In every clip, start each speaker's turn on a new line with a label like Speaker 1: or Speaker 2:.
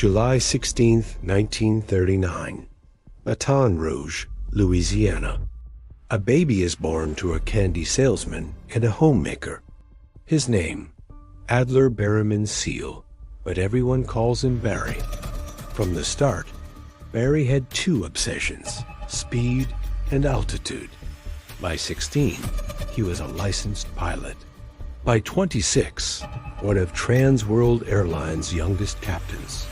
Speaker 1: July 16, 1939. Baton Rouge, Louisiana. A baby is born to a candy salesman and a homemaker. His name, Adler Berryman Seal, but everyone calls him Barry. From the start, Barry had two obsessions, speed and altitude. By 16, he was a licensed pilot. By 26, one of Trans World Airlines' youngest captains.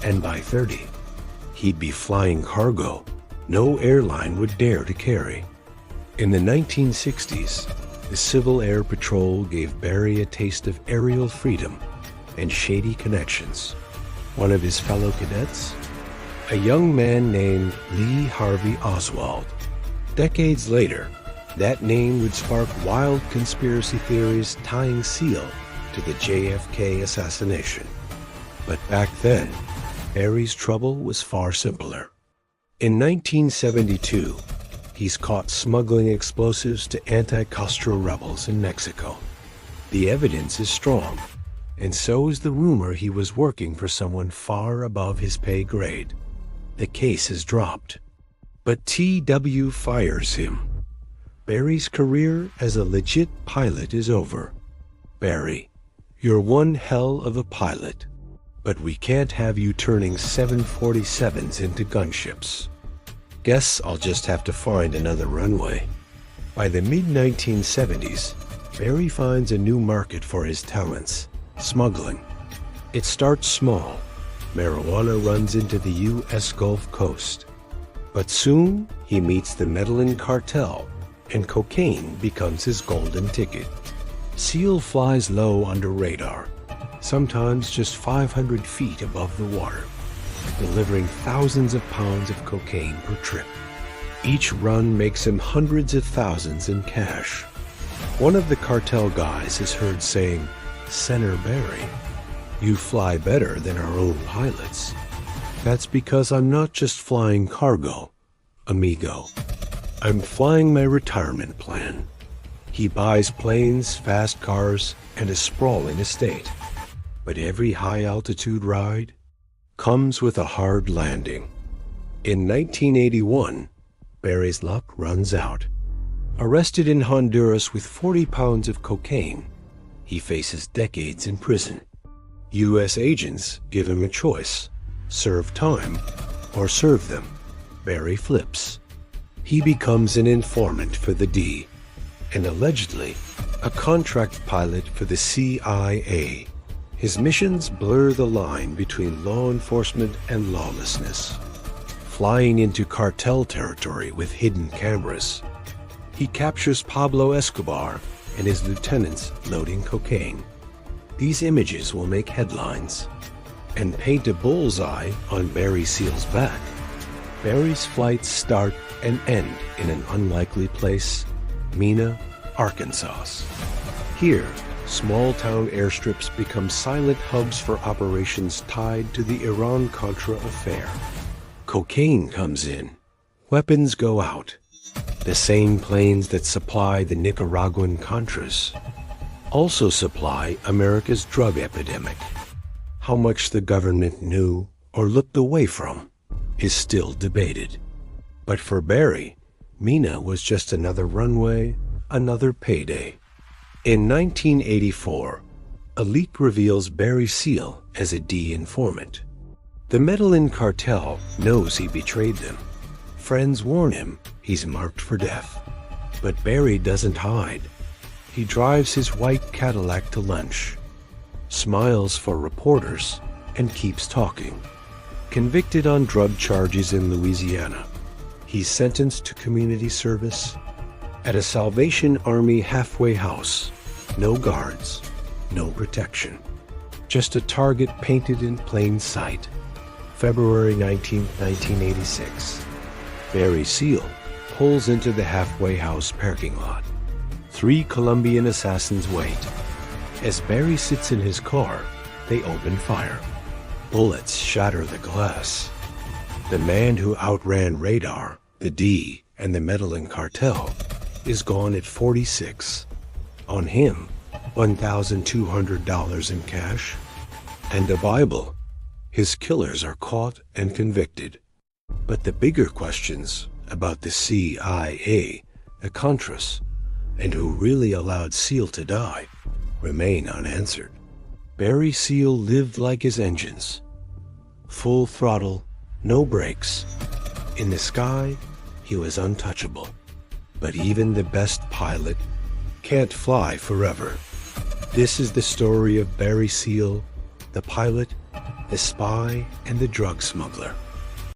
Speaker 1: And by 30, he'd be flying cargo no airline would dare to carry. In the 1960s, the Civil Air Patrol gave Barry a taste of aerial freedom and shady connections. One of his fellow cadets? A young man named Lee Harvey Oswald. Decades later, that name would spark wild conspiracy theories tying Seal to the JFK assassination. But back then, Barry's trouble was far simpler. In 1972, he's caught smuggling explosives to anti-Castro rebels in Mexico. The evidence is strong, and so is the rumor he was working for someone far above his pay grade. The case is dropped, but TW fires him. Barry's career as a legit pilot is over. Barry, you're one hell of a pilot, but we can't have you turning 747s into gunships. Guess I'll just have to find another runway. By the mid-1970s, Barry finds a new market for his talents, smuggling. It starts small. Marijuana runs into the U.S. Gulf Coast. But soon, he meets the Medellín Cartel, and cocaine becomes his golden ticket. Seal flies low under radar, sometimes just 500 feet above the water, delivering thousands of pounds of cocaine per trip. Each run makes him hundreds of thousands in cash. One of the cartel guys is heard saying, "Senator Barry, you fly better than our own pilots." That's because I'm not just flying cargo, amigo. I'm flying my retirement plan. He buys planes, fast cars, and a sprawling estate. But every high-altitude ride comes with a hard landing. In 1981, Barry's luck runs out. Arrested in Honduras with 40 pounds of cocaine, he faces decades in prison. U.S. agents give him a choice: serve time or serve them. Barry flips. He becomes an informant for the D, and allegedly a contract pilot for the CIA. His missions blur the line between law enforcement and lawlessness, flying into cartel territory with hidden cameras. He captures Pablo Escobar and his lieutenants loading cocaine. These images will make headlines and paint a bullseye on Barry Seal's back. Barry's flights start and end in an unlikely place, Mena, Arkansas. Here, small-town airstrips become silent hubs for operations tied to the Iran-Contra affair. Cocaine comes in, weapons go out. The same planes that supply the Nicaraguan Contras also supply America's drug epidemic. How much the government knew or looked away from is still debated. But for Barry, Mena was just another runway, another payday. In 1984, a leak reveals Barry Seal as a D informant. The Medellín Cartel knows he betrayed them. Friends warn him he's marked for death. But Barry doesn't hide. He drives his white Cadillac to lunch, smiles for reporters, and keeps talking. Convicted on drug charges in Louisiana, he's sentenced to community service at a Salvation Army halfway house. No guards, no protection. Just a target painted in plain sight. February 19, 1986. Barry Seal pulls into the halfway house parking lot. 3 Colombian assassins wait. As Barry sits in his car, they open fire. Bullets shatter the glass. The man who outran radar, the D, and the Medellín Cartel is gone at 46. On him, $1,200 in cash and a Bible. His killers are caught and convicted. But the bigger questions about the CIA, the Contras, and who really allowed Seal to die remain unanswered. Barry Seal lived like his engines. Full throttle, no brakes. In the sky, he was untouchable. But even the best pilot can't fly forever. This is the story of Barry Seal, the pilot, the spy, and the drug smuggler.